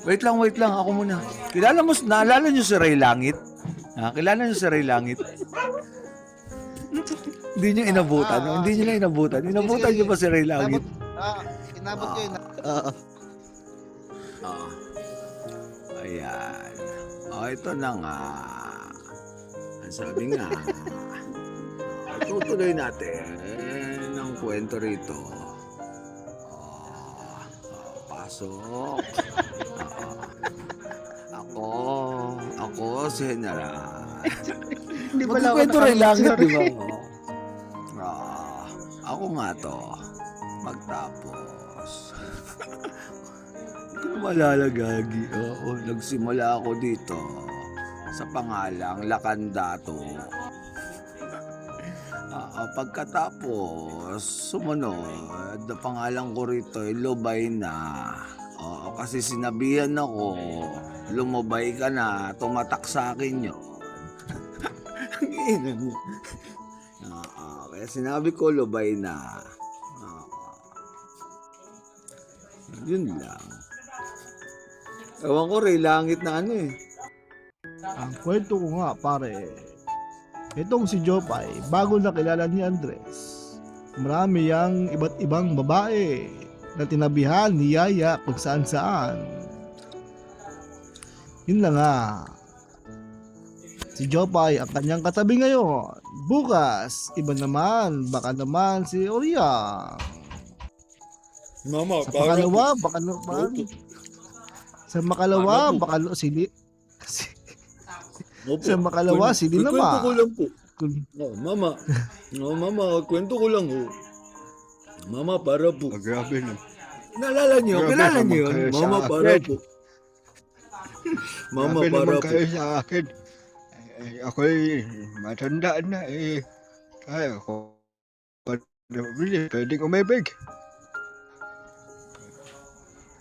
Wait lang, ako muna. Naalala niyo si Ray Langit? Kilala niyo si Ray Langit? Hindi niyo inabutan, no? Hindi niyo na inabutan. Inabutan niyo ba si Ray Langit? Inabot ko yun. Ayan. Ito na nga. Ang sabi nga, tutuloy natin ang kwento rito. Pasok. Ako si General. Hindi pala ako Magkwento Ray Langit, di ba? sorry. Ako nga to. Magtapos. Hindi ko malala, Gagi. Oo, nagsimula ako dito sa pangalang Lacandato. Pagkatapos, sumunod, na pangalan ko rito ay Lubay na. Oo, kasi sinabihan ako, lumubay ka na, tumatak sa akin yun. Ang ina niya. Kaya sinabi ko, lubay na. Yun lang. Ewan ko, Ray Langit na ano eh. Ang kwento ko nga, pare, itong si Jopay, bago nakilala ni Andres, marami yang iba't ibang babae na tinabihan ni Yaya kung saan saan. Yun lang nga. Si Jopay ang kanyang katabi ngayon. Bukas, iba naman, baka naman si Oriang. Mama, Sa pakalawa, baka naman. Sa makalawa, baka sa makalawa, sili naman. Kwento ko lang po. Mama, kwento ko lang ho. Mama, para po. Grabe na. Naalala niyo? Grabe Kilala naman niyo kayo yun? sa Mama, para akin. po. Mama, Grabe para naman po. kayo sa akin. Ako'y matanda na eh. Kaya ako, pwedeng umibig.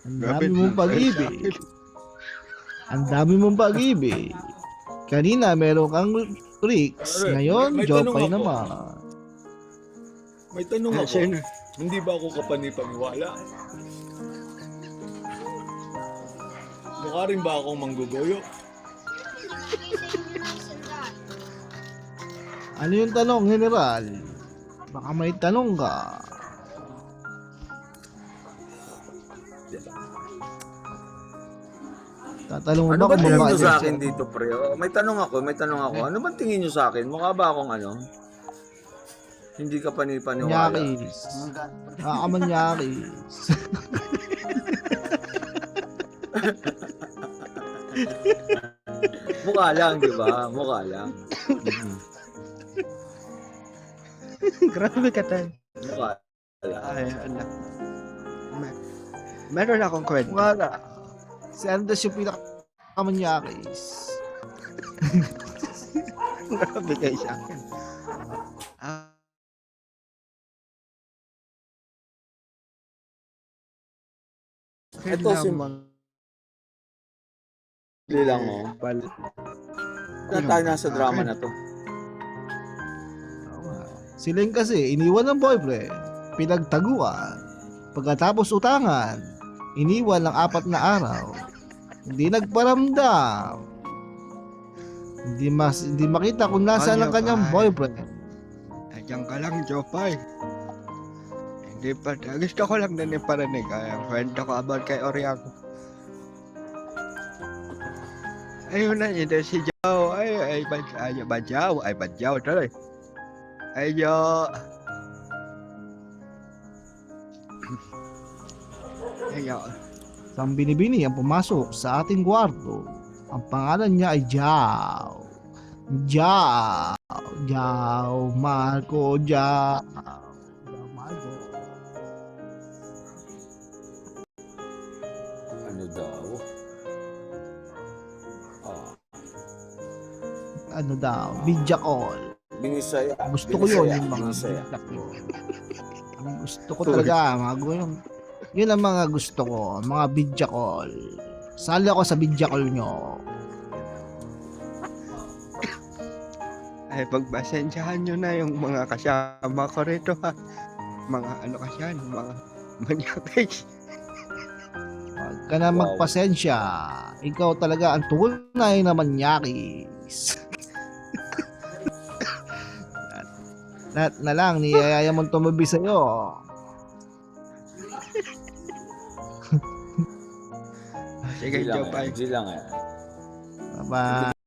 Ang Grabe dami mong naman kayo sa pag-ibig. akin. Ang dami mong pag-ibig. Kanina meron kang Rix, Pare, ngayon may tanong Jopay ako. naman. May tanong ako. Sino? Hindi ba ako kapanipaniwala? Mukha rin ba akong manggugoyo? Ano yung tanong, General? Baka may tanong ka. Tatanong mo Ano ba kung tingin babae nyo sa siya? akin dito, pre? May tanong ako. Ano ba tingin nyo sa akin? Mukha ba akong ano? Hindi ka panipaniwala. Nyakis. Manyakis. Mukha lang, di ba? Mukha lang. Grabe ka tayo. Mukha lang. Ay, anak. Meron akong kwento. Mukha na. Si Andres yung pinakamanyakis. Grabe kayo sa akin. Ito si Hindi lang, oh. Na tayo nasa drama na to. Si Ling kasi, iniwan ng boyfriend, pinagtaguan, pagkatapos utangan, iniwan ng 4 na araw, hindi nagparamdam, hindi makita kung nasaan ang kanyang boyfriend. Diyan ka lang, Jopay. Hindi pa. Gusto ko lang din iparinig. Ang kwento ko about kay Oriang. Ayun na, ito si Joe. Badyaw tuloy. Ayo. Ayo. Isang binibini ang pumasok sa ating kwarto. Ang pangalan niya ay Jao. Jao Marco. Ano daw? Ano daw? Video call. Binisaya. Gusto ko yun, yung mga Binisaya. Ang gusto ko talaga, yun ang mga gusto ko, mga video call. Sali ako sa video call nyo. Ay, pagpasensyahan nyo na yung mga kasama ko rito ha. Mga ano kasi yan, mga manyakis. Huwag ka na Wow. magpasensya. Ikaw talaga ang tunay na manyakis. Lahat na lang niyayaya mong tumabi sa'yo. Sige, G lang Jopay. yan. G lang yan. Bye-bye.